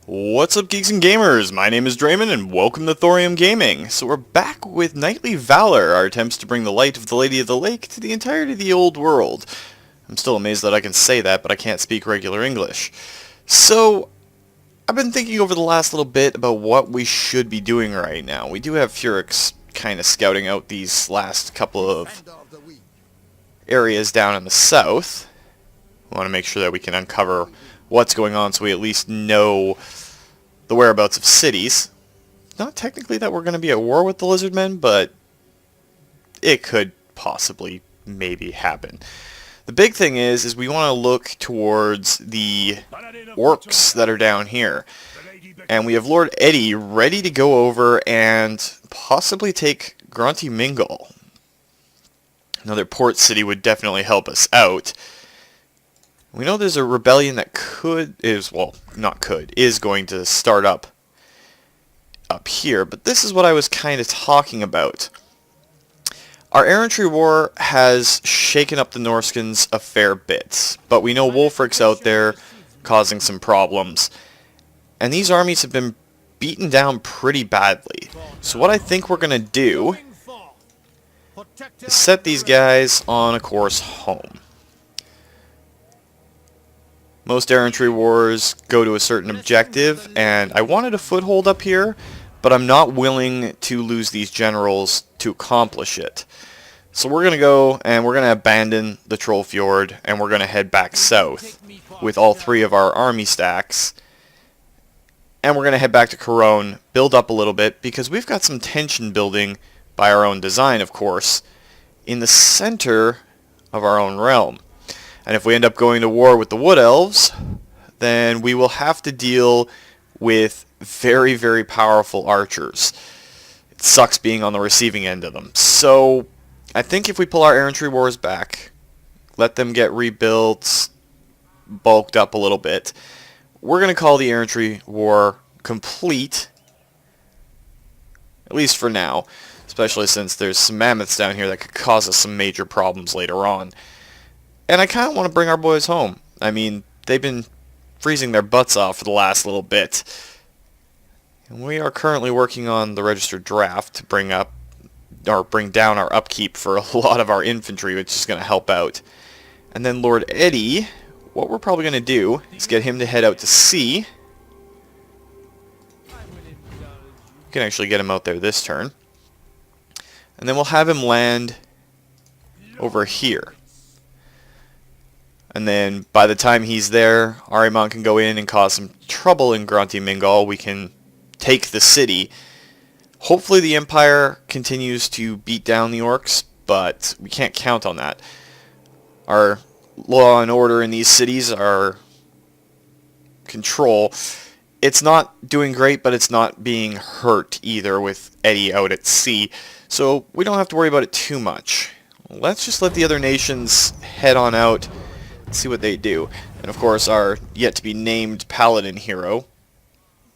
What's up, geeks and gamers? My name is Drementfh, and welcome to Thorium Gaming. So we're back with Nightly Valor, our attempts to bring the light of the Lady of the Lake to the entirety of the old world. I'm still amazed that I can say that, but I can't speak regular English. So, I've been thinking over the last little bit about what we should be doing right now. We do have Furix kind of scouting out these last couple of areas down in the south. We want to make sure that we can uncover what's going on so we at least know the whereabouts of cities. Not technically that we're going to be at war with the lizardmen, but it could possibly maybe happen. The big thing is we want to look towards the Orks that are down here. And we have Lord Eddie ready to go over and possibly take Grunty Mingle. Another port city would definitely help us out. We know there's a rebellion that is going to start up here, but this is what I was kind of talking about. Our Errantry war has shaken up the Norscans a fair bit, but we know Wulfric's out there causing some problems, and these armies have been beaten down pretty badly. So what I think we're going to do is set these guys on a course home. Most Errantry wars go to a certain objective, and I wanted a foothold up here, but I'm not willing to lose these generals to accomplish it. So we're going to go, and we're going to abandon the Troll Fjord, and we're going to head back south with all three of our army stacks. And we're going to head back to Corone, build up a little bit, because we've got some tension building, by our own design of course, in the center of our own realm. And if we end up going to war with the Wood Elves, then we will have to deal with very, very powerful archers. It sucks being on the receiving end of them. So, I think if we pull our Errantry wars back, let them get rebuilt, bulked up a little bit, we're going to call the Errantry war complete, at least for now, especially since there's some mammoths down here that could cause us some major problems later on. And I kind of want to bring our boys home. I mean, they've been freezing their butts off for the last little bit. And we are currently working on the registered draft to bring down our upkeep for a lot of our infantry, which is going to help out. And then Lord Eddie, what we're probably going to do is get him to head out to sea. We can actually get him out there this turn. And then we'll have him land over here. And then by the time he's there, Ahriman can go in and cause some trouble in Grunty Mingle. We can take the city. Hopefully the Empire continues to beat down the Orks, but we can't count on that. Our law and order in these cities, our control, it's not doing great, but it's not being hurt either with Eddie out at sea. So we don't have to worry about it too much. Let's just let the other nations head on out. See what they do. And of course our yet to be named paladin hero,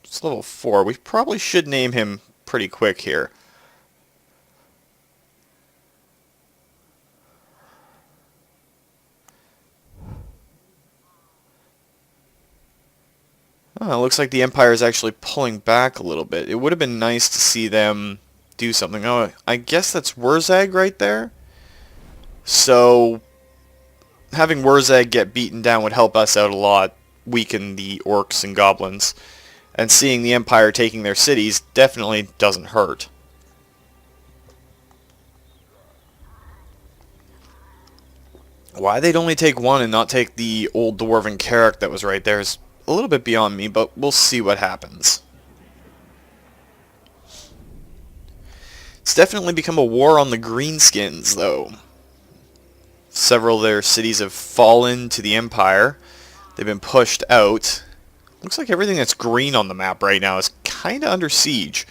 it's level 4. We probably should name him pretty quick here. Oh, it looks like the Empire is actually pulling back a little bit. It would have been nice to see them do something. Oh, I guess that's Wurzag right there. So having Wurzag get beaten down would help us out a lot, weaken the Orks and Goblins. And seeing the Empire taking their cities definitely doesn't hurt. Why they'd only take one and not take the old Dwarven Carrack that was right there is a little bit beyond me, but we'll see what happens. It's definitely become a war on the Greenskins, though. Several of their cities have fallen to the Empire. They've been pushed out. Looks like everything that's green on the map right now is kind of under siege.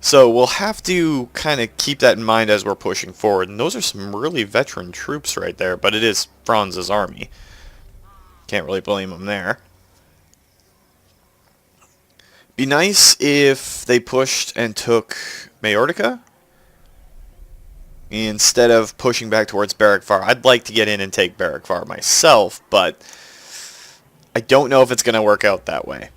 So we'll have to kind of keep that in mind as we're pushing forward. And those are some really veteran troops right there, but it is Franz's army. Can't really blame them there. Be nice if they pushed and took Mayortica instead of pushing back towards Barrackfar. I'd like to get in and take Barrackfar myself, but I don't know if it's going to work out that way.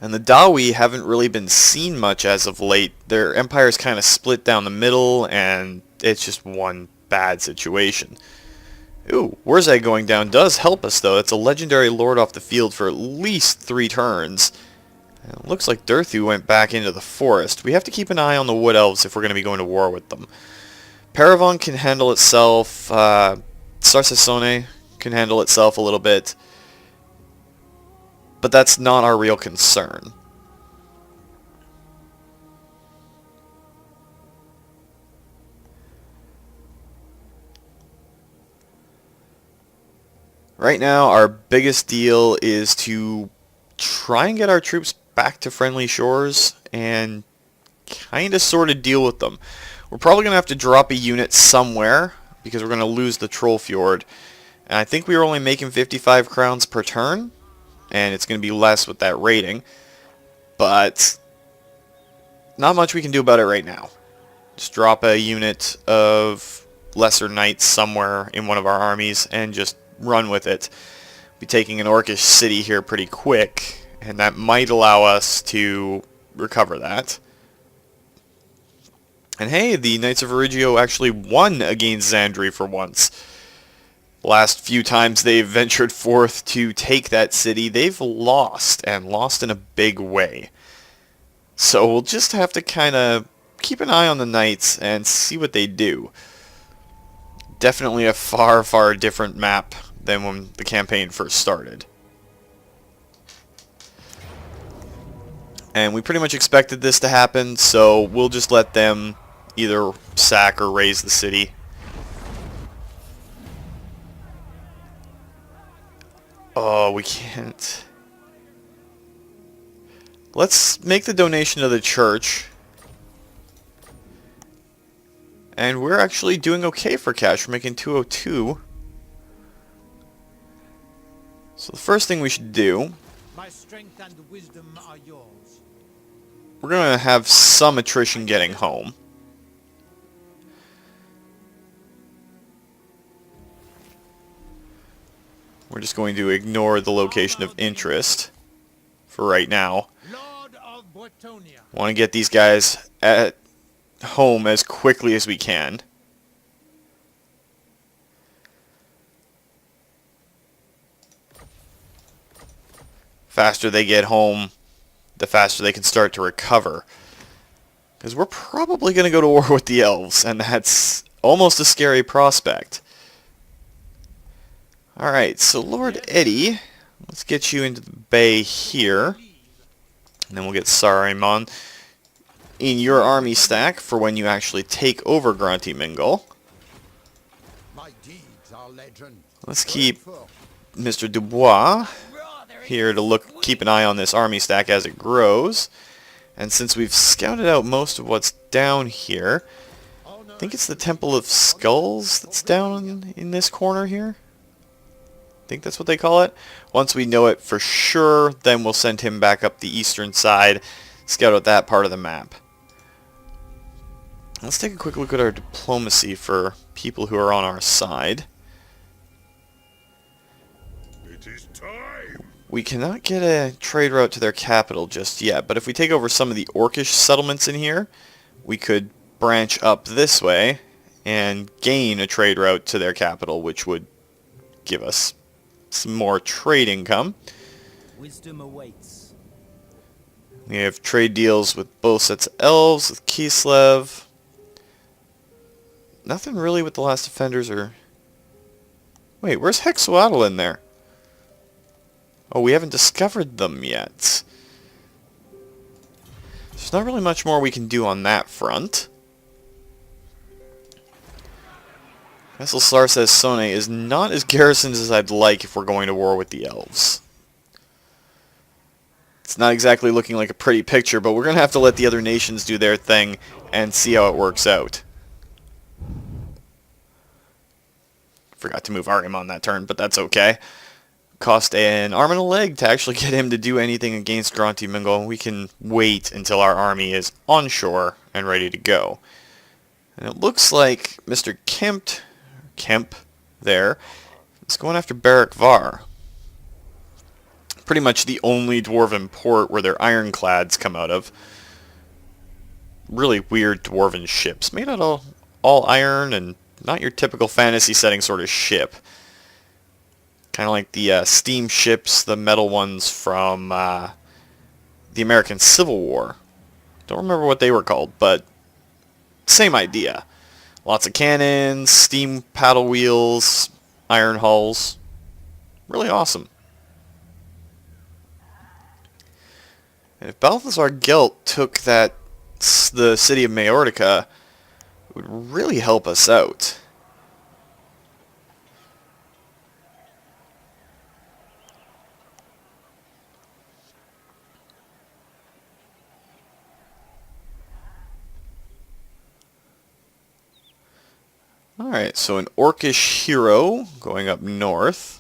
And the Dawi haven't really been seen much as of late. Their empire's kind of split down the middle, and it's just one bad situation. Ooh, Wurzag going down does help us, though. It's a legendary lord off the field for at least 3 turns. And it looks like Durthu went back into the forest. We have to keep an eye on the Wood Elves if we're going to be going to war with them. Paravon can handle itself. Sarsasone can handle itself a little bit. But that's not our real concern. Right now, our biggest deal is to try and get our troops back to friendly shores and kind of sort of deal with them. We're probably going to have to drop a unit somewhere because we're going to lose the Troll Fjord. And I think we were only making 55 crowns per turn, and it's going to be less with that rating. But not much we can do about it right now. Just drop a unit of lesser knights somewhere in one of our armies and just run with it. Be taking an Orkish city here pretty quick, and that might allow us to recover that. And hey, the Knights of Origio actually won against Xandri for once. Last few times they've ventured forth to take that city, they've lost, and lost in a big way. So we'll just have to kind of keep an eye on the Knights and see what they do. Definitely a far, far different map than when the campaign first started. And we pretty much expected this to happen, so we'll just let them either sack or raise the city. Oh, we can't. Let's make the donation to the church. And we're actually doing okay for cash. We're making 202. So the first thing we should do, my strength and wisdom are yours. We're going to have some attrition getting home. We're just going to ignore the location of interest for right now. Lord of Bretonnian. Want to get these guys at home as quickly as we can. Faster they get home, the faster they can start to recover. Because we're probably going to go to war with the Elves, and that's almost a scary prospect. Alright, so Lord Eddie, let's get you into the bay here. And then we'll get Saruman in your army stack for when you actually take over Grunty Mingle. Let's keep Mr. Dubois here to keep an eye on this army stack as it grows. And since we've scouted out most of what's down here, I think it's the Temple of Skulls that's down in this corner here. I think that's what they call it. Once we know it for sure, then we'll send him back up the eastern side, scout out that part of the map. Let's take a quick look at our diplomacy for people who are on our side. It is time. We cannot get a trade route to their capital just yet, but if we take over some of the Orkish settlements in here, we could branch up this way and gain a trade route to their capital, which would give us some more trade income. Wisdom awaits. We have trade deals with both sets of Elves, with Kislev. Nothing really with the Last Defenders or... Wait, where's Hexoatl in there? Oh, we haven't discovered them yet. There's not really much more we can do on that front. Castle Sarsasone is not as garrisoned as I'd like if we're going to war with the Elves. It's not exactly looking like a pretty picture, but we're going to have to let the other nations do their thing and see how it works out. Forgot to move Ariam on that turn, but that's okay. Cost an arm and a leg to actually get him to do anything against Grunty Mingle. We can wait until our army is on shore and ready to go. And it looks like Mr. Kemp there is going after Barak Var. pretty much the only Dwarven port where their ironclads come out of. Really weird Dwarven ships, made out of all iron and not your typical fantasy setting sort of ship. Kind of like the steam ships, the metal ones from the American Civil War. Don't remember what they were called, but same idea. Lots of cannons, steam paddle wheels, iron hulls. Really awesome. And if Balthazar Gelt took the city of Majorca, it would really help us out. Alright, so an Orcish hero going up north.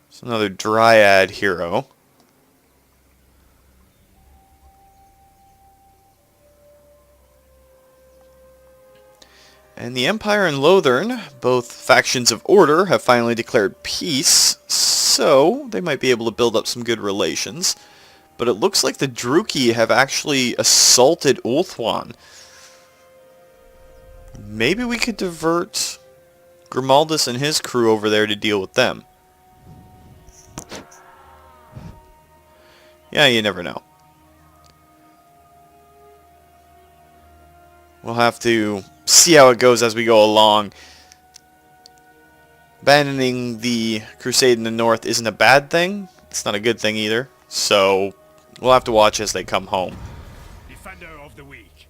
It's another Dryad hero. And the Empire and Lothern, both factions of order, have finally declared peace, so they might be able to build up some good relations. But it looks like the Druki have actually assaulted Ulthuan. Maybe we could divert Grimaldus and his crew over there to deal with them. Yeah, you never know. We'll have to see how it goes as we go along. Abandoning the crusade in the north isn't a bad thing. It's not a good thing either. So we'll have to watch as they come home. Defender of the week.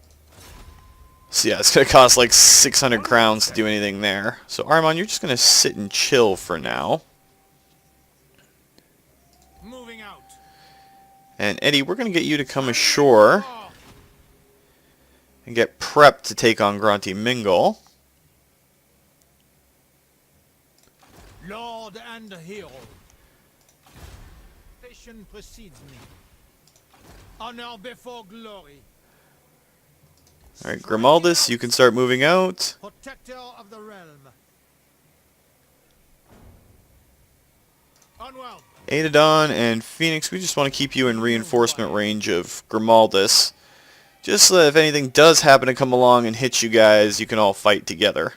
So yeah, it's going to cost like 600 crowns to do anything there. So Armon, you're just going to sit and chill for now. Moving out. And Eddie, we're going to get you to come ashore and get prepped to take on Grunty Mingle. Lord and hero. Passion precedes me. Honor before glory. Alright, Grimaldus, you can start moving out. Protector of the realm. Onward. Adadon and Phoenix, we just want to keep you in reinforcement range of Grimaldus. Just so that if anything does happen to come along and hit you guys, you can all fight together.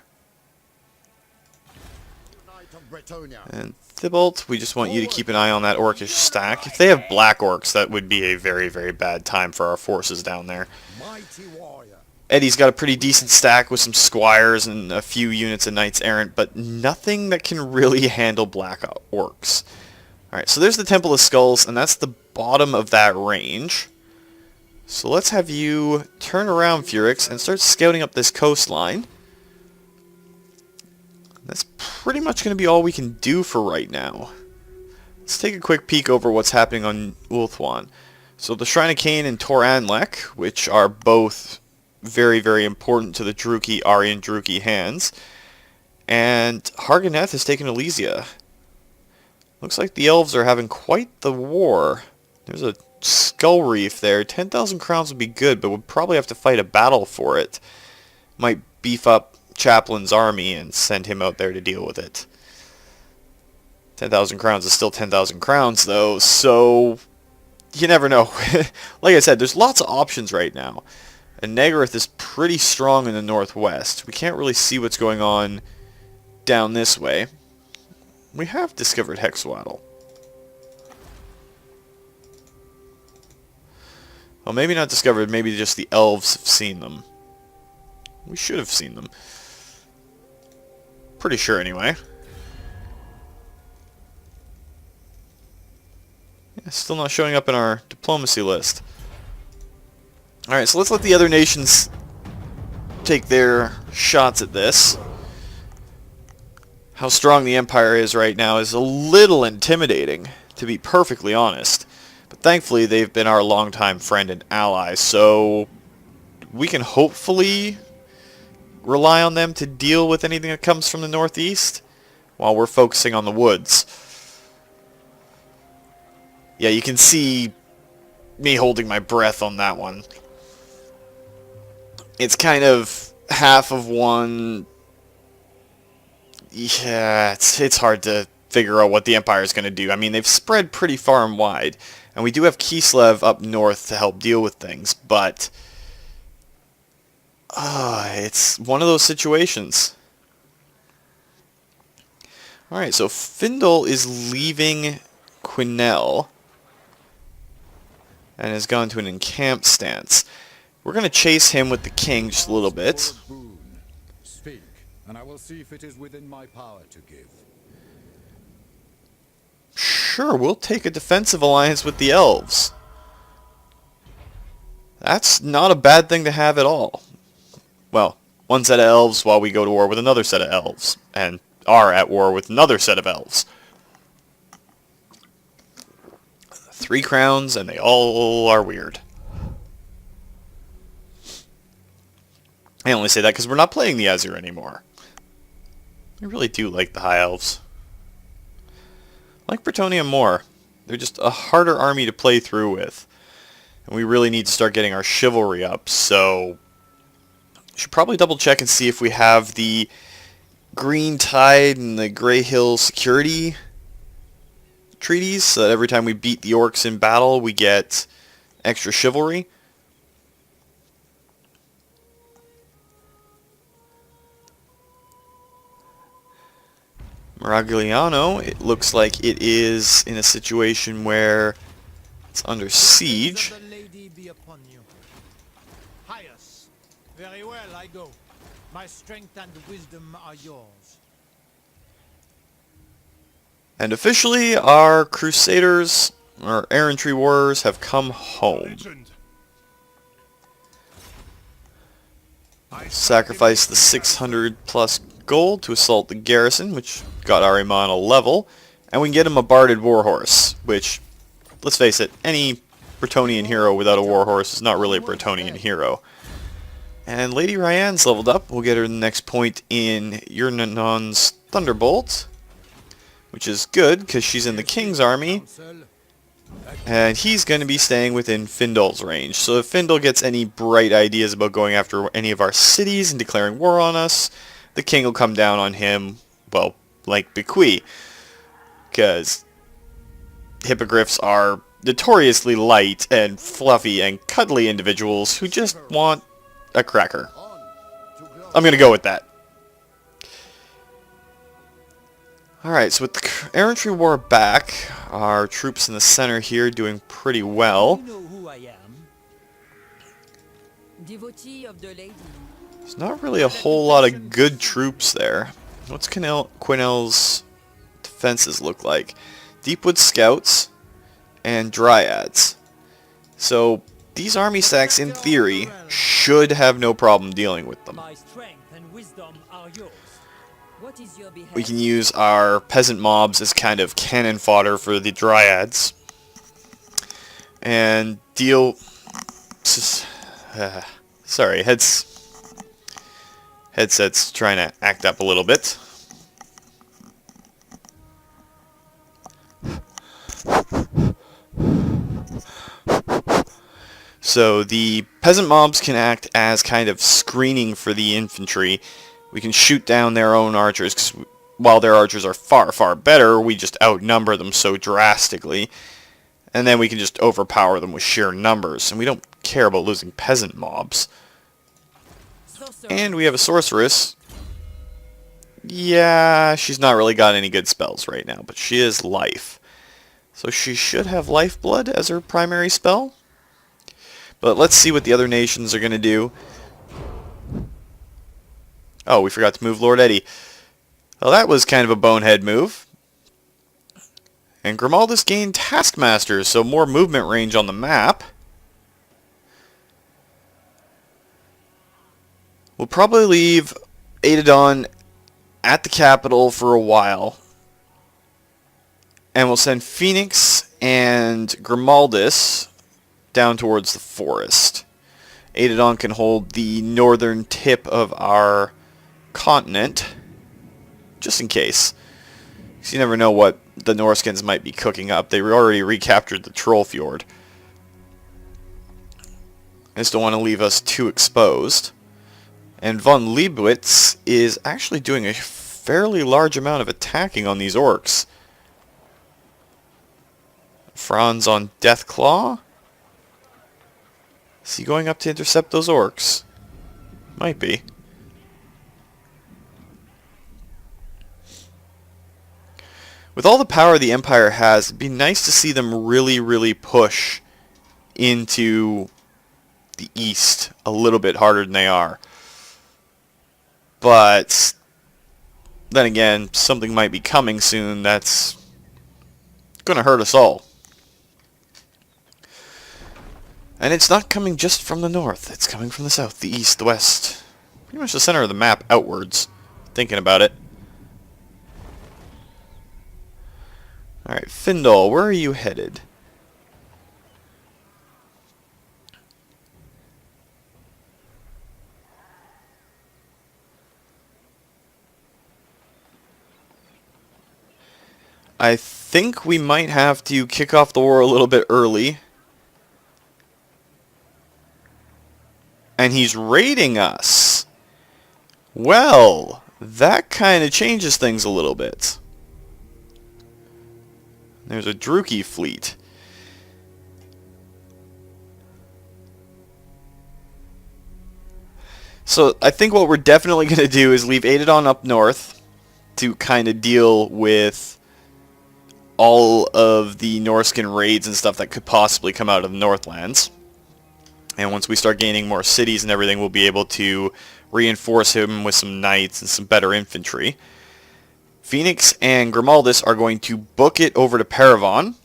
And Thibault, we just want you to keep an eye on that Orcish stack. If they have black orcs, that would be a very, very bad time for our forces down there. Eddie's got a pretty decent stack with some squires and a few units of knights errant, but nothing that can really handle black orcs. Alright, so there's the Temple of Skulls, and that's the bottom of that range. So let's have you turn around, Furix, and start scouting up this coastline. That's pretty much going to be all we can do for right now. Let's take a quick peek over what's happening on Ulthuan. So the Shrine of Cain and Tor Anlek, which are both very, very important to the Druki, Aryan Druki hands. And Hargoneth has taken Elysia. Looks like the Elves are having quite the war. There's a skull reef there. 10,000 crowns would be good, but we'll probably have to fight a battle for it. Might beef up Chaplain's army and send him out there to deal with it. 10,000 crowns is still 10,000 crowns, though, so you never know. Like I said, there's lots of options right now. And Nagaroth is pretty strong in the northwest. We can't really see what's going on down this way. We have discovered Hexwaddle. Well, maybe not discovered, maybe just the elves have seen them. We should have seen them. Pretty sure, anyway. Yeah, still not showing up in our diplomacy list. Alright, so let's let the other nations take their shots at this. How strong the Empire is right now is a little intimidating, to be perfectly honest. But thankfully, they've been our longtime friend and ally, so we can hopefully rely on them to deal with anything that comes from the northeast while we're focusing on the woods. Yeah, you can see me holding my breath on that one. It's kind of half of one. yeah, it's hard to figure out what the Empire is going to do. I mean, they've spread pretty far and wide, and we do have Kislev up north to help deal with things, but it's one of those situations. Alright, so Findle is leaving Quinnell and has gone to an encamped stance. We're going to chase him with the king just a little bit. Speak, and I will see if it is within my power to give. Sure, we'll take a defensive alliance with the Elves. That's not a bad thing to have at all. Well, one set of Elves while we go to war with another set of Elves, and are at war with another set of Elves. 3 crowns, and they all are weird. I only say that because we're not playing the Azir anymore. I really do like the High Elves. I like Bretonnian more. They're just a harder army to play through with. And we really need to start getting our chivalry up, so should probably double check and see if we have the Green Tide and the Grey Hill security treaties, so that every time we beat the Orks in battle we get extra chivalry. Maragliano, it looks like it is in a situation where it's under siege. The lady be upon you. Pious. Very well, I go. My strength and wisdom are yours. And officially, our Crusaders, our Errantry warriors, have come home. Legend. Sacrifice the 600 plus gold to assault the garrison, which got Ahriman a level, and we can get him a barded warhorse, which, let's face it, any Bretonnian hero without a warhorse is not really a Bretonnian hero. And Lady Ryan's leveled up. We'll get her the next point in Urnanon's Thunderbolt, which is good because she's in the King's army, and he's going to be staying within Findle's range. So if Findle gets any bright ideas about going after any of our cities and declaring war on us, the King will come down on him, well, like Bequee, because hippogriffs are notoriously light and fluffy and cuddly individuals who just want a cracker. I'm going to go with that. Alright, so with the Errantry War back, our troops in the center here doing pretty well. You know who I am. Devotee of the lady. There's not really a whole lot of good troops there. What's Quinnell's defenses look like? Deepwood Scouts and Dryads. So these army stacks, in theory, should have no problem dealing with them. My strength and wisdom are yours. What is your behest? We can use our peasant mobs as kind of cannon fodder for the Dryads. And deal... sorry, headset's trying to act up a little bit. So the peasant mobs can act as kind of screening for the infantry. We can shoot down their own archers, 'cause while their archers are far, far better, we just outnumber them so drastically. And then we can just overpower them with sheer numbers, and we don't care about losing peasant mobs. And we have a sorceress. Yeah, she's not really got any good spells right now, but she is life. So she should have lifeblood as her primary spell. But let's see what the other nations are going to do. Oh, we forgot to move Lord Eddie. Well, that was kind of a bonehead move. And Grimaldus gained Taskmasters, so more movement range on the map. We'll probably leave Adadon at the capital for a while. And we'll send Phoenix and Grimaldus down towards the forest. Adadon can hold the northern tip of our continent, just in case. Because you never know what the Norscans might be cooking up. They already recaptured the Trollfjord. I just don't want to leave us too exposed. And von Leibowitz is actually doing a fairly large amount of attacking on these orcs. Franz on Deathclaw. Is he going up to intercept those orcs? Might be. With all the power the Empire has, it'd be nice to see them really push into the east a little bit harder than they are. But then again, something might be coming soon that's going to hurt us all. And it's not coming just from the north. It's coming from the south, the east, the west. Pretty much the center of the map outwards, thinking about it. Alright, Findal, where are you headed? I think we might have to kick off the war a little bit early. And he's raiding us. Well, that kind of changes things a little bit. There's a Druchii fleet. So I think what we're definitely going to do is leave Adadon up north to kind of deal with all of the Norscan raids and stuff that could possibly come out of the Northlands. And once we start gaining more cities and everything, we'll be able to reinforce him with some knights and some better infantry. Phoenix and Grimaldus are going to book it over to Paravon.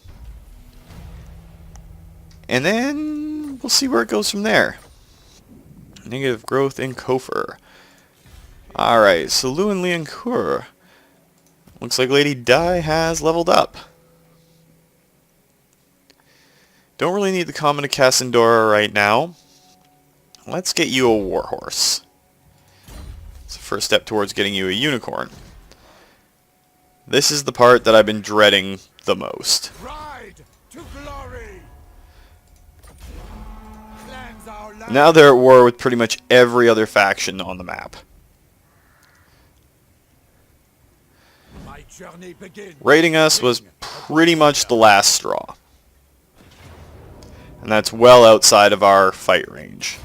And then we'll see where it goes from there. Negative growth in Kofor. Alright, so Luan Liancourt. Looks like Lady Di has leveled up. Don't really need the Common of Cassandora right now. Let's get you a warhorse. It's the first step towards getting you a unicorn. This is the part that I've been dreading the most. Ride to glory. Cleanse our land. Now they're at war with pretty much every other faction on the map. My journey begins. Raiding us was pretty much the last straw. And that's well outside of our fight range.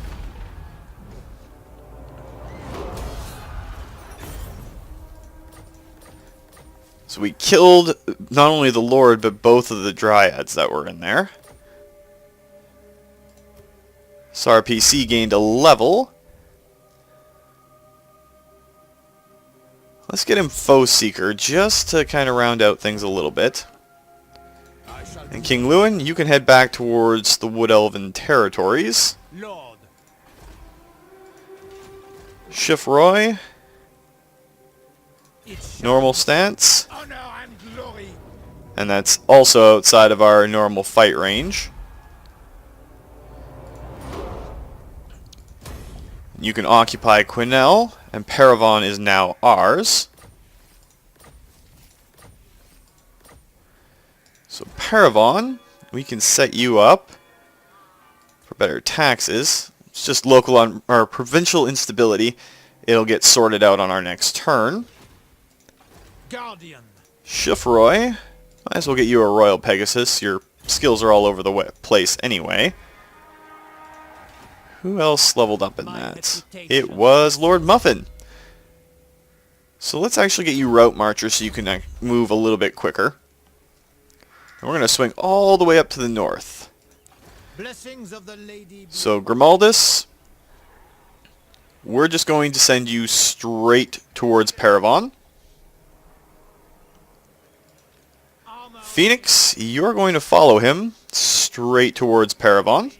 So we killed not only the Lord, but both of the Dryads that were in there. So our PC gained a level. Let's get him Foe Seeker, just to kind of round out things a little bit. And King Luan, you can head back towards the Wood Elven territories. Lord, Shiffroy, it shall normal stance. honor and glory. And that's also outside of our normal fight range. You can occupy Quinnell, and Paravon is now ours. So Paravon, we can set you up for better taxes. It's just local on our provincial instability. It'll get sorted out on our next turn. Guardian, Shiffroy, might as well get you a Royal Pegasus. Your skills are all over the place anyway. Who else leveled up in that? It was Lord Muffin. So let's actually get you Route Marcher so you can move a little bit quicker. And we're going to swing all the way up to the north. blessings of the Lady. So Grimaldus, we're just going to send you straight towards Paravon. Armor Phoenix, you're going to follow him straight towards Paravon.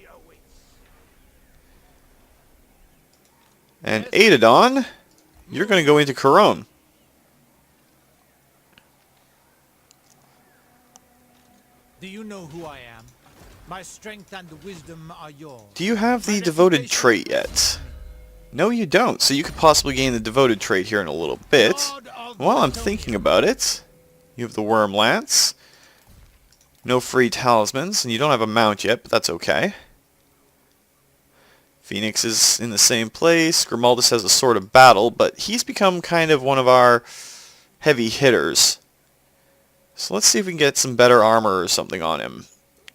And Adadon, you're going to go into Corone. Do you know who I am? My strength and wisdom are yours. Do you have My the devoted reputation trait rests yet? No, you don't. So you could possibly gain the devoted trait here in a little bit. Lord of While I'm Bretonnian. thinking about it, you have the Worm Lance. No free talismans, and you don't have a mount yet, but that's okay. Phoenix is in the same place. Grimaldus has a Sword of Battle, but he's become kind of one of our heavy hitters. So let's see if we can get some better armor or something on him.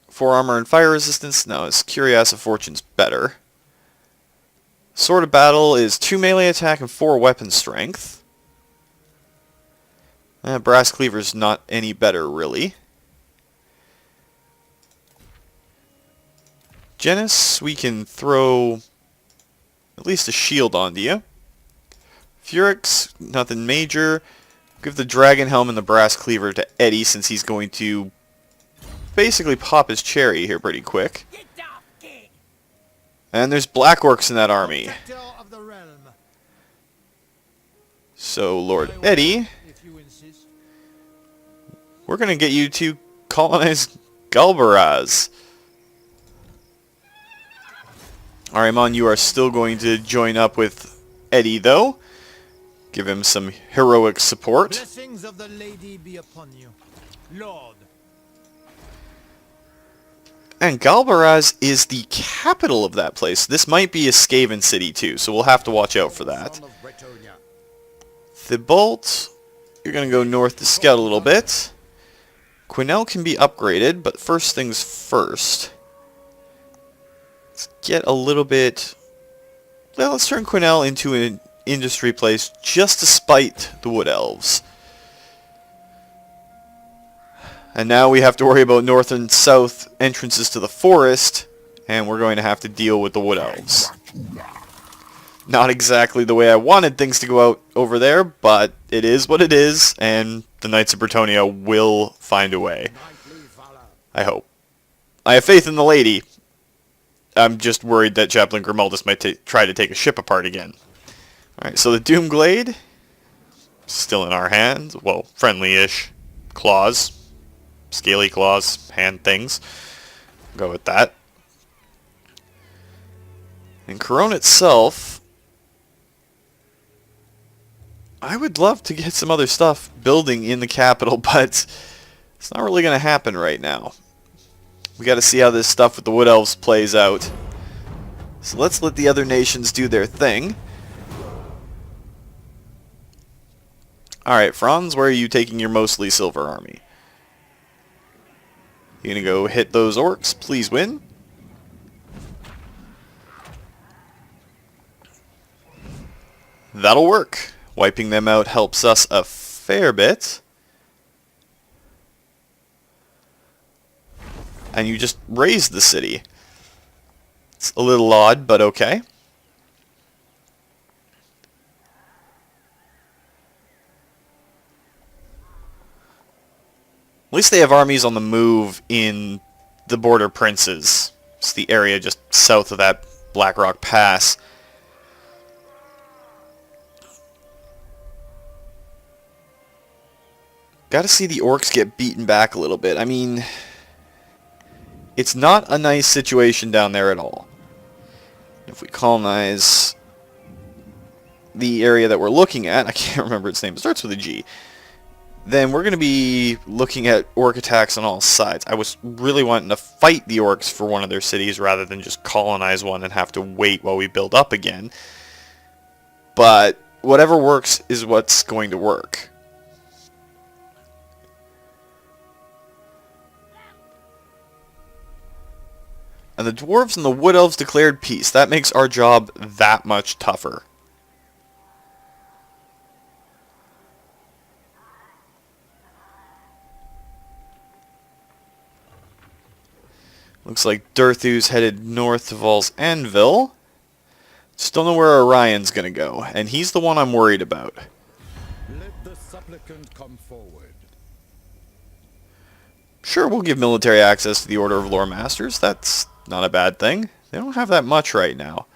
4 armor and fire resistance. No, his Curious of Fortune's better. Sword of Battle is 2 melee attack and 4 weapon strength. Brass Cleaver's not any better, really. Genis, we can throw at least a shield onto you. Furix, nothing major. Give the Dragon Helm and the Brass Cleaver to Eddie, since he's going to basically pop his cherry here pretty quick. And there's Black Orcs in that army. Protector of the realm. So, Lord Eddie, If you insist. we're going to get you to colonize Galbaraz. Arimon, you are still going to join up with Eddie, though. Give him some heroic support. Blessings of the lady be upon you, Lord. And Galbaraz is the capital of that place. This might be a Skaven city, too, so we'll have to watch out for that. Son of Bretonnian. Thibault, you're going to go north to scout a little bit. Quinnell can be upgraded, but first things first. Let's get a little bit... Well, let's turn Quinnell into an industry place just to spite the Wood Elves. And now we have to worry about north and south entrances to the forest, and we're going to have to deal with the Wood Elves. Not exactly the way I wanted things to go out over there, but it is what it is, and the Knights of Bretonnia will find a way. Knightly valor. I hope. I have faith in the lady. I'm just worried that Chaplain Grimaldus might try to take a ship apart again. Alright, so the Doomglade, still in our hands. Well, friendly-ish. Claws. Scaly claws. Hand things. Go with that. And Corone itself, I would love to get some other stuff building in the capital, but it's not really going to happen right now. We got to see how this stuff with the Wood Elves plays out. So let's let the other nations do their thing. Alright, Franz, where are you taking your mostly silver army? You gonna go hit those orcs? Please win. That'll work. Wiping them out helps us a fair bit. And you just raised the city. It's a little odd, but okay. At least they have armies on the move in the Border Princes. It's the area just south of that Blackrock Pass. Gotta see the Orcs get beaten back a little bit. I mean, it's not a nice situation down there at all. If we colonize the area that we're looking at, I can't remember its name, it starts with a G, then we're going to be looking at orc attacks on all sides. I was really wanting to fight the orcs for one of their cities rather than just colonize one and have to wait while we build up again. But whatever works is what's going to work. And the dwarves and the wood elves declared peace. That makes our job that much tougher. Looks like Durthu's headed north to Val's Anvil. Just don't know where Orion's going to go. And he's the one I'm worried about. Let the supplicant come forward. Sure, we'll give military access to the Order of Lore Masters. That's not a bad thing. They don't have that much right now.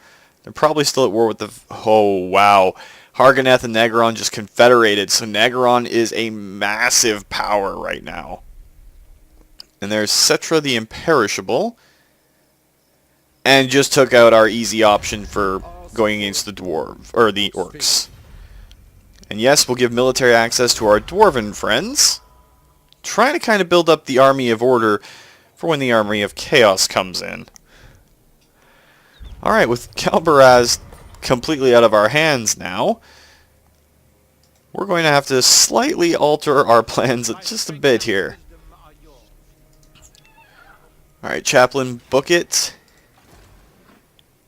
They're probably still at war with the... Oh, wow. Harganeth and Nagaron just confederated. So Nagaron is a massive power right now. And there's Cetra the Imperishable. And just took out our easy option for going against the dwarf, or the orcs. And yes, we'll give military access to our dwarven friends. Trying to kind of build up the army of order for when the army of chaos comes in. Alright, with Galbaraz completely out of our hands now, we're going to have to slightly alter our plans just a bit here. Alright, Chaplain, book it.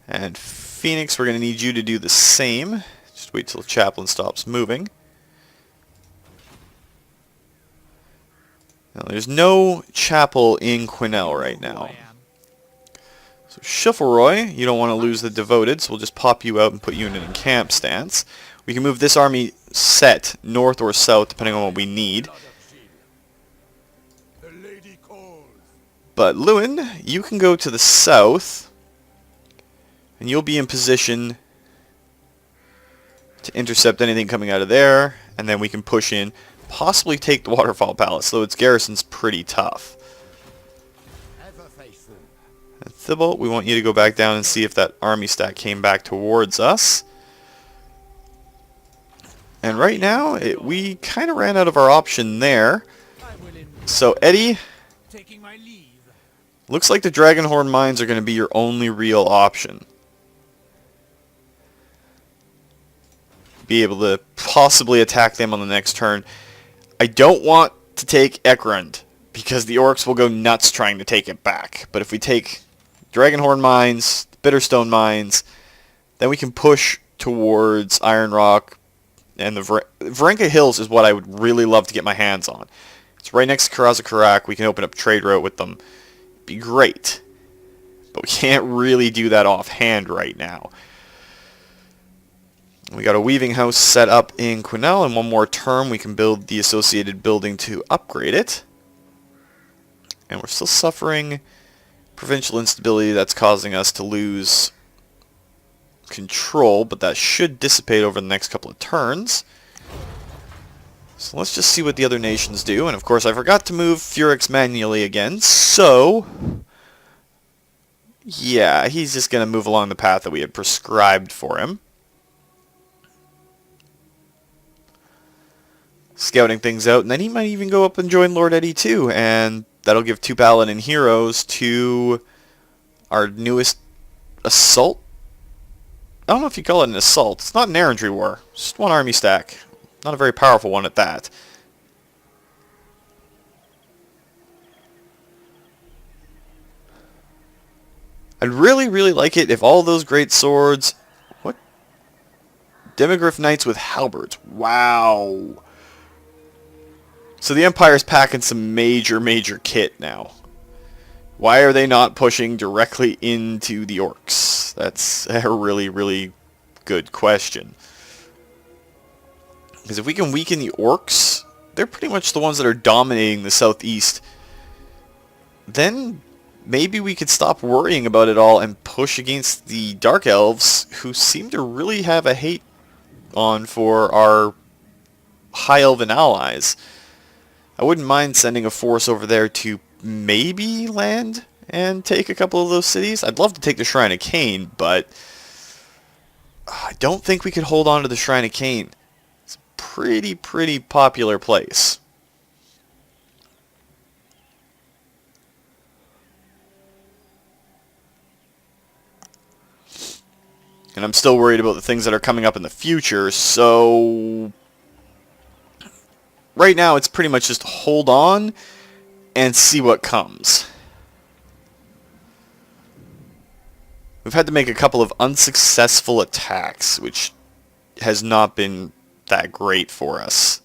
And Phoenix, we're going to need you to do the same. Just wait till Chaplain stops moving. Now, there's no chapel in Quinel right now. So Chivalroy, you don't want to lose the Devoted, so we'll just pop you out and put you in an encamp stance. We can move this army set north or south depending on what we need. But Lewin, you can go to the south, and you'll be in position to intercept anything coming out of there, and then we can push in, possibly take the Waterfall Palace, though its garrison's pretty tough. And Thibault, we want you to go back down and see if that army stack came back towards us. And right now, we kind of ran out of our option there. So Eddie, looks like the Dragonhorn mines are going to be your only real option. Be able to possibly attack them on the next turn. I don't want to take Ekrund, because the Orks will go nuts trying to take it back. But if we take Dragonhorn mines, Bitterstone mines, then we can push towards Iron Rock, and the Varenka Hills is what I would really love to get my hands on. It's right next to Karaz-Karak. We can open up trade route with them. Be great, but we can't really do that offhand right now. We got a weaving house set up in Quinel, and one more term we can build the associated building to upgrade it. And we're still suffering provincial instability that's causing us to lose control, but that should dissipate over the next couple of turns. So let's just see what the other nations do. And of course I forgot to move Furix manually again, so yeah, he's just going to move along the path that we had prescribed for him. Scouting things out, and then he might even go up and join Lord Eddie too, and that'll give 2 Paladin heroes to our newest assault. I don't know if you call it an assault. It's not an Errantry war. It's just one army stack. Not a very powerful one at that. I'd really, really like it if all those great swords... What? Demigryph Knights with halberds. Wow. So the Empire's packing some major, major kit now. Why are they not pushing directly into the Orks? That's a really, really good question. Because if we can weaken the Orks, they're pretty much the ones that are dominating the southeast. Then maybe we could stop worrying about it all and push against the Dark Elves, who seem to really have a hate on for our High Elven allies. I wouldn't mind sending a force over there to maybe land and take a couple of those cities. I'd love to take the Shrine of Cain, but I don't think we could hold on to the Shrine of Cain. It's a pretty popular place. And I'm still worried about the things that are coming up in the future, so right now it's pretty much just hold on and see what comes. We've had to make a couple of unsuccessful attacks, which has not been that great for us.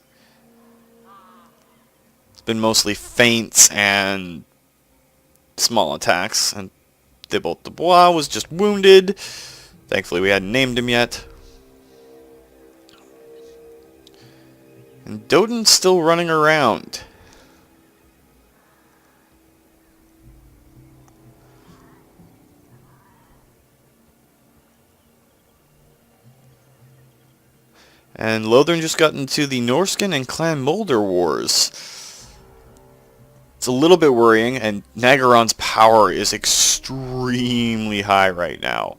It's been mostly feints and small attacks, and Thibault Dubois was just wounded. Thankfully we hadn't named him yet. And Doden's still running around. And Lothern just got into the Norscan and Clan Mulder wars. It's a little bit worrying, and Nagaron's power is extremely high right now.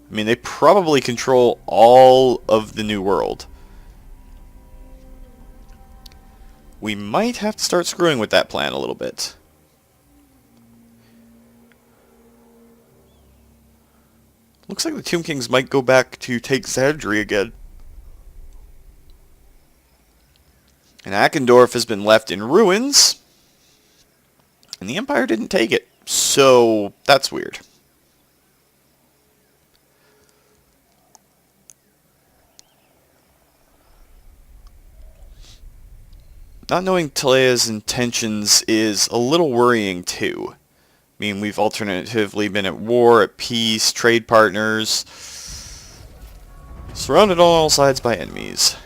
I mean, they probably control all of the New World. We might have to start screwing with that plan a little bit. Looks like the Tomb Kings might go back to take Errantry again. And Eckendorf has been left in ruins. And the Empire didn't take it. So, that's weird. Not knowing Talea's intentions is a little worrying too. I mean, we've alternatively been at war, at peace, trade partners. Surrounded on all sides by enemies.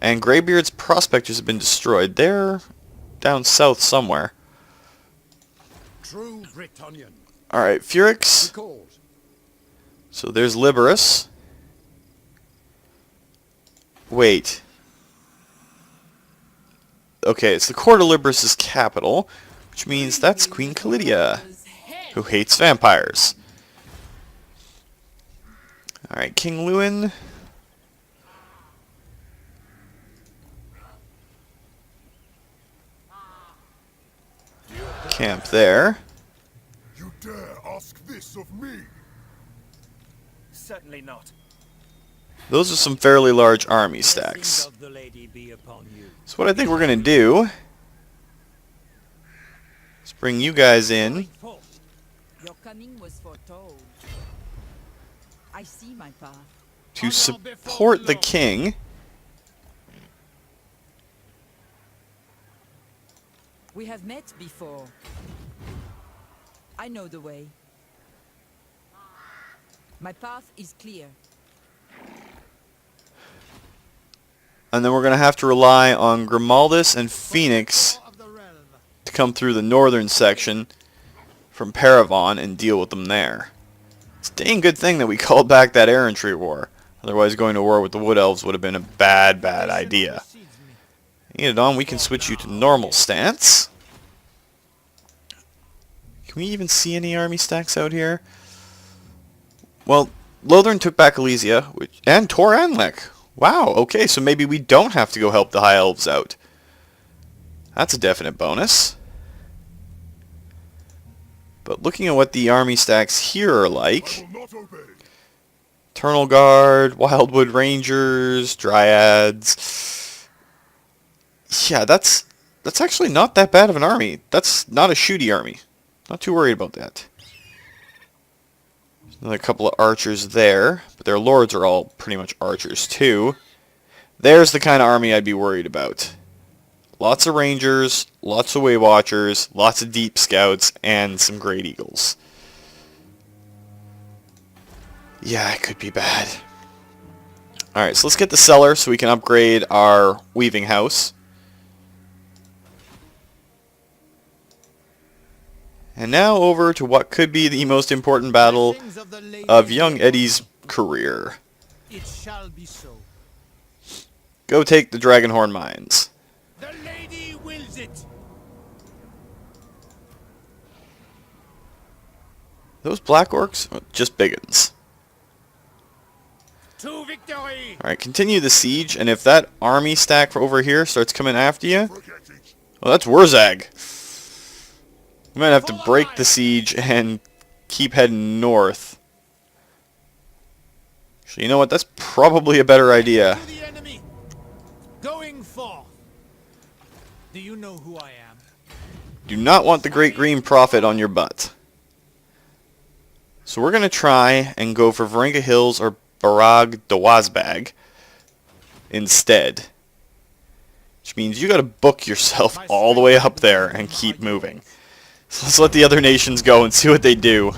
And Greybeard's prospectors have been destroyed. They're down south somewhere. True Bretonnian. Alright, Furix. Recalled. So there's Liberus. Wait. Okay, it's the court of Liberus' capital, which means that's Queen Calidia, who hates vampires. Alright, King Lewin. Camp there. You dare ask this of me? Certainly not. Those are some fairly large army stacks. Blessings of the lady be upon you. So what I think we're going to do is bring you guys in. Your coming was foretold. I see my path. To support the king. We have met before. I know the way. My path is clear. And then we're going to have to rely on Grimaldus and Phoenix of the realm. to come through the northern section from Paravon and deal with them there. It's a dang good thing that we called back that Errantry war. Otherwise going to war with the Wood Elves would have been a bad idea. Enidon, we can switch you to normal stance. Can we even see any army stacks out here? Well, Lothern took back Elysia, and Tor Anlek. Wow, okay, so maybe we don't have to go help the High Elves out. That's a definite bonus. But looking at what the army stacks here are like... I will not obey. Eternal Guard, Wildwood Rangers, Dryads... Yeah, that's actually not that bad of an army. That's not a shooty army. Not too worried about that. Another couple of archers there, but their lords are all pretty much archers too. There's the kind of army I'd be worried about. Lots of rangers, lots of way watchers, lots of deep scouts, and some great eagles. Yeah, it could be bad. Alright, so let's get the cellar so we can upgrade our weaving house. And now over to what could be the most important battle of young Eddie's career. It shall be so. Go take the Dragonhorn Mines. The lady wills it. Those black orcs? Oh, just biggins. To victory. Alright, continue the siege, and if that army stack over here starts coming after you, well, that's Wurzag. We might have to break the siege and keep heading north. So you know what? That's probably a better idea. To the enemy. Going forth. Do you know who I am? Do not want the Great Green Prophet on your butt. So we're going to try and go for Varenga Hills or Barag Dawazbag instead. Which means you got to book yourself all the way up there and keep moving. So let's let the other nations go and see what they do.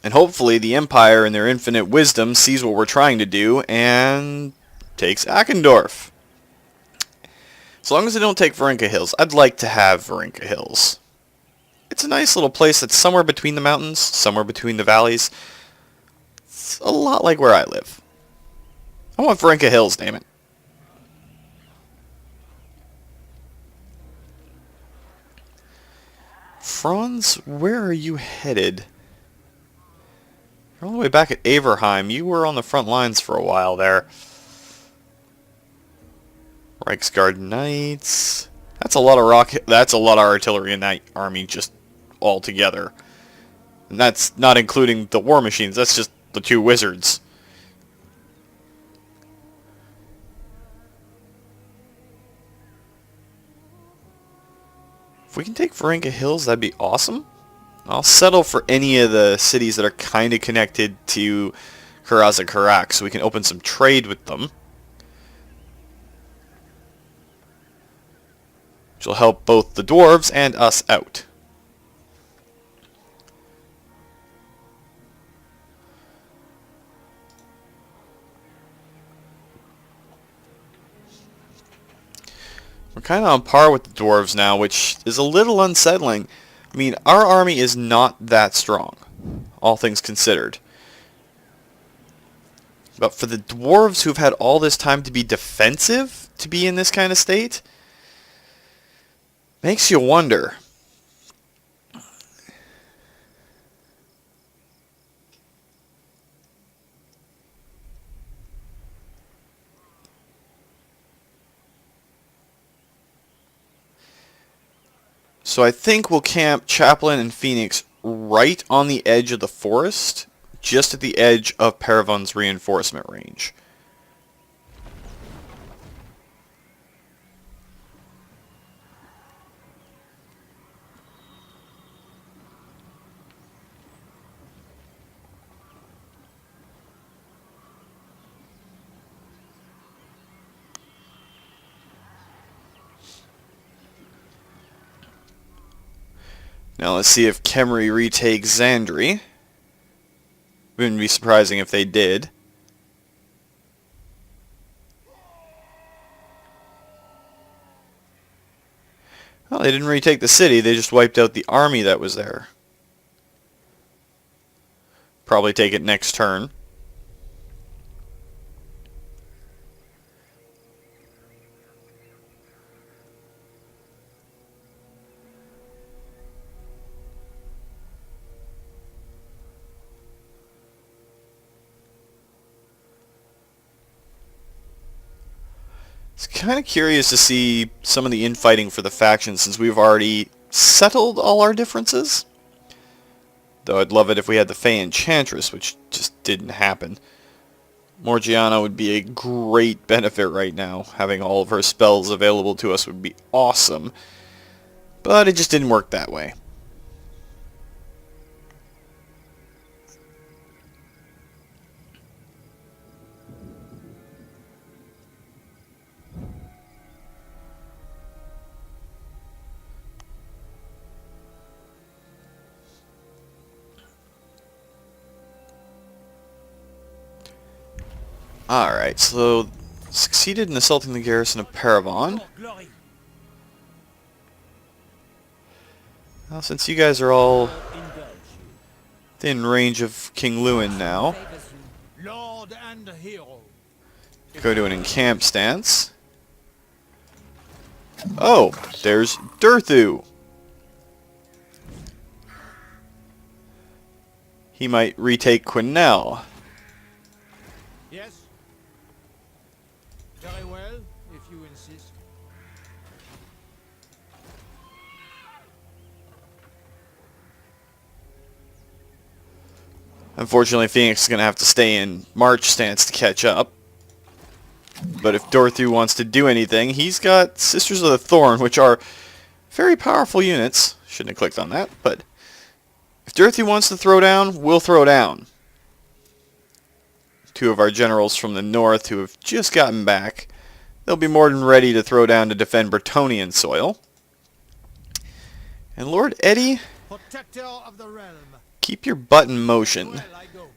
And hopefully the Empire in their infinite wisdom sees what we're trying to do and takes Eckendorf. As long as they don't take Varenga Hills, I'd like to have Varenga Hills. It's a nice little place that's somewhere between the mountains, somewhere between the valleys. It's a lot like where I live. I want Varenga Hills, damn it. Franz, where are you headed? You're all the way back at Averheim. You were on the front lines for a while there. Reichsguard Knights. That's a lot of rocket. That's a lot of artillery in that army just altogether. And that's not including the war machines. That's just the 2 wizards. If we can take Varenka Hills, that'd be awesome. I'll settle for any of the cities that are kind of connected to Karaza Karak so we can open some trade with them. Which will help both the dwarves and us out. We're kind of on par with the dwarves now, which is a little unsettling. I mean, our army is not that strong, all things considered. But for the dwarves who've had all this time to be defensive, to be in this kind of state, makes you wonder. So I think we'll camp Chaplain and Phoenix right on the edge of the forest, just at the edge of Paravon's reinforcement range. Now let's see if Khemri retakes Xandri. Wouldn't be surprising if they did. Well, they didn't retake the city, they just wiped out the army that was there. Probably take it next turn. It's kind of curious to see some of the infighting for the factions since we've already settled all our differences. Though I'd love it if we had the Fey Enchantress, which just didn't happen. Morgiana would be a great benefit right now. Having all of her spells available to us would be awesome. But it just didn't work that way. Alright, so succeeded in assaulting the garrison of Paravon. Glory. Well, since you guys are all Indulge. within range of King Lewin now, Favors you. Lord and hero. go to an encamp stance. Oh, there's Durthu. He might retake Quinnell. Yes? Very well, if you insist. Unfortunately, Phoenix is going to have to stay in March stance to catch up. But if Dorothy wants to do anything, he's got Sisters of the Thorn, which are very powerful units. Shouldn't have clicked on that, but if Dorothy wants to throw down, we'll throw down. 2 of our generals from the north who have just gotten back. They'll be more than ready to throw down to defend Bretonnian soil. And Lord Eddie, Protector of the realm. keep your butt in motion. Well, I go.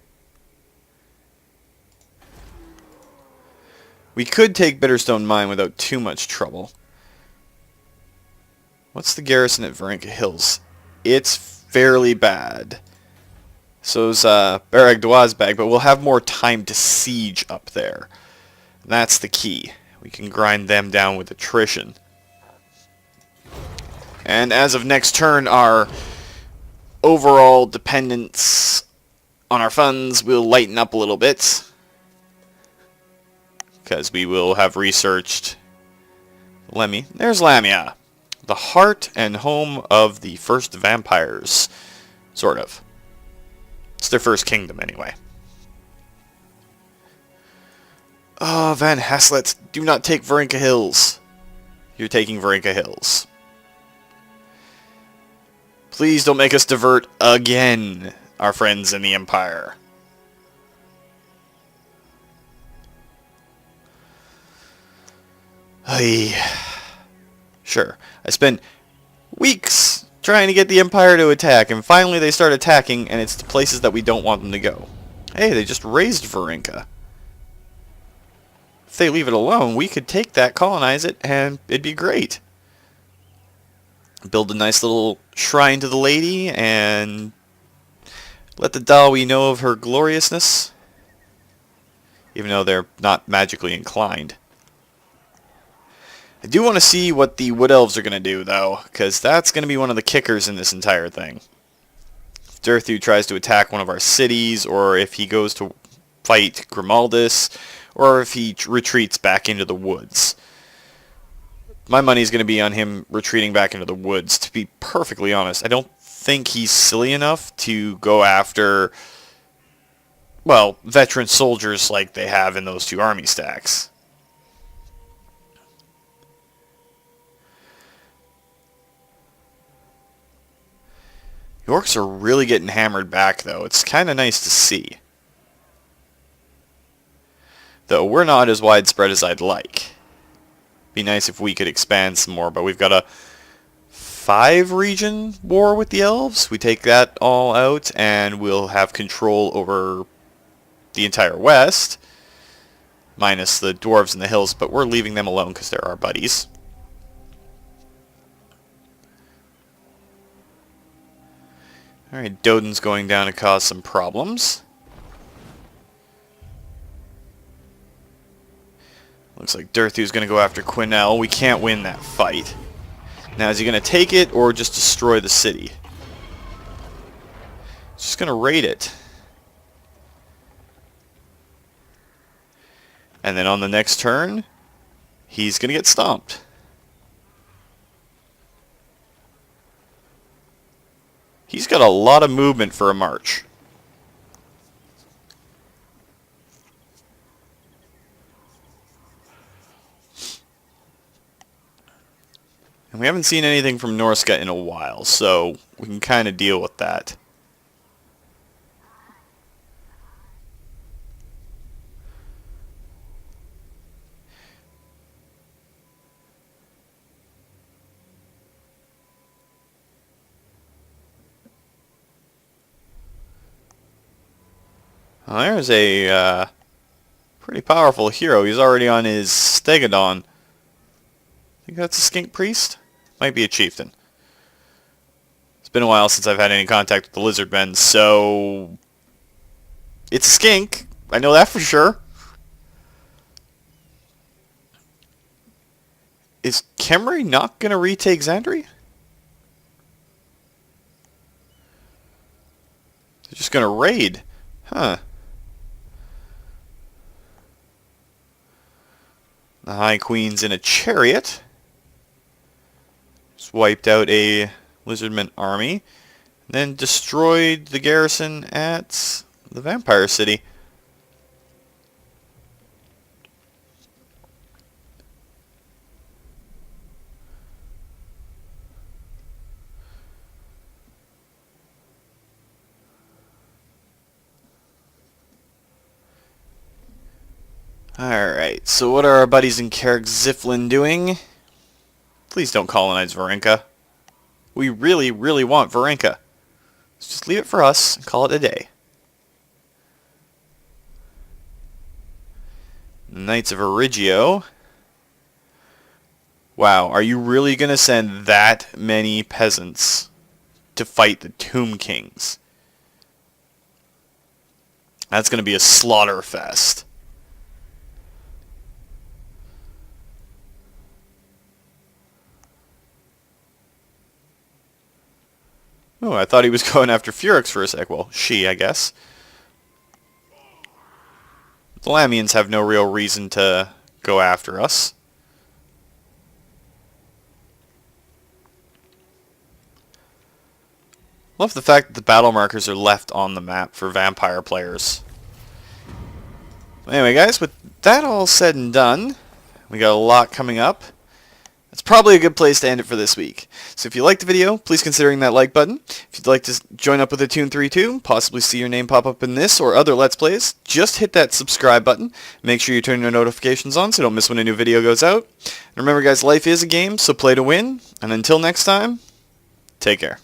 We could take Bitterstone Mine without too much trouble. What's the garrison at Varenka Hills? It's fairly bad. So's Barag Dwazbag, but we'll have more time to siege up there. That's the key. We can grind them down with attrition. And as of next turn, our overall dependence on our funds will lighten up a little bit. Because we will have researched Lemmy. There's Lamia. the heart and home of the first vampires. Sort of. It's their first kingdom, anyway. Oh, Van Haslet, do not take Varinka Hills. You're taking Varinka Hills. Please don't make us divert again, our friends in the Empire. Sure. I spent weeks trying to get the Empire to attack, and finally they start attacking, and it's the places that we don't want them to go. Hey, they just raised Varinka. If they leave it alone, we could take that, colonize it, and it'd be great. Build a nice little shrine to the lady, and let the Dawi know of her gloriousness, even though they're not magically inclined. I do want to see what the Wood Elves are going to do, though, because that's going to be one of the kickers in this entire thing. If Durthu tries to attack one of our cities, or if he goes to fight Grimaldus, or if he retreats back into the woods. My money's going to be on him retreating back into the woods, to be perfectly honest. I don't think he's silly enough to go after, well, veteran soldiers like they have in those two army stacks. The Orks are really getting hammered back, though. It's kind of nice to see. Though we're not as widespread as I'd like. Be nice if we could expand some more, but we've got a 5-region war with the Elves. We take that all out, and we'll have control over the entire West, minus the Dwarves in the hills, but we're leaving them alone because they're our buddies. Alright, Doden's going down to cause some problems. Looks like Durthu's going to go after Quinnell. We can't win that fight. Now, is he going to take it or just destroy the city? He's just going to raid it. And then on the next turn, he's going to get stomped. He's got a lot of movement for a march. And we haven't seen anything from Norsca in a while, so we can kind of deal with that. Well, there's a pretty powerful hero. He's already on his Stegodon. I think that's a skink priest? Might be a chieftain. It's been a while since I've had any contact with the lizard men, so it's a skink. I know that for sure. Is Khemri not going to retake Xandri? They're just going to raid. Huh. The High Queen's in a chariot. Just wiped out a lizardman army. Then destroyed the garrison at the Vampire City. Alright, so what are our buddies in Carrick Ziflin doing? Please don't colonize Varinka. We really, really want Varinka. Let's just leave it for us and call it a day. Knights of Origio. Wow, are you really going to send that many peasants to fight the Tomb Kings? That's going to be a slaughter fest. Oh, I thought he was going after Furix for a sec. Well, she, I guess. The Lamians have no real reason to go after us. Love the fact that the battle markers are left on the map for vampire players. Anyway, guys, with that all said and done, we got a lot coming up. That's probably a good place to end it for this week. So if you liked the video, please consider hitting that like button. If you'd like to join up with a Toon 32, possibly see your name pop up in this or other Let's Plays, just hit that subscribe button. Make sure you turn your notifications on so you don't miss when a new video goes out. And remember, guys, life is a game, so play to win. And until next time, take care.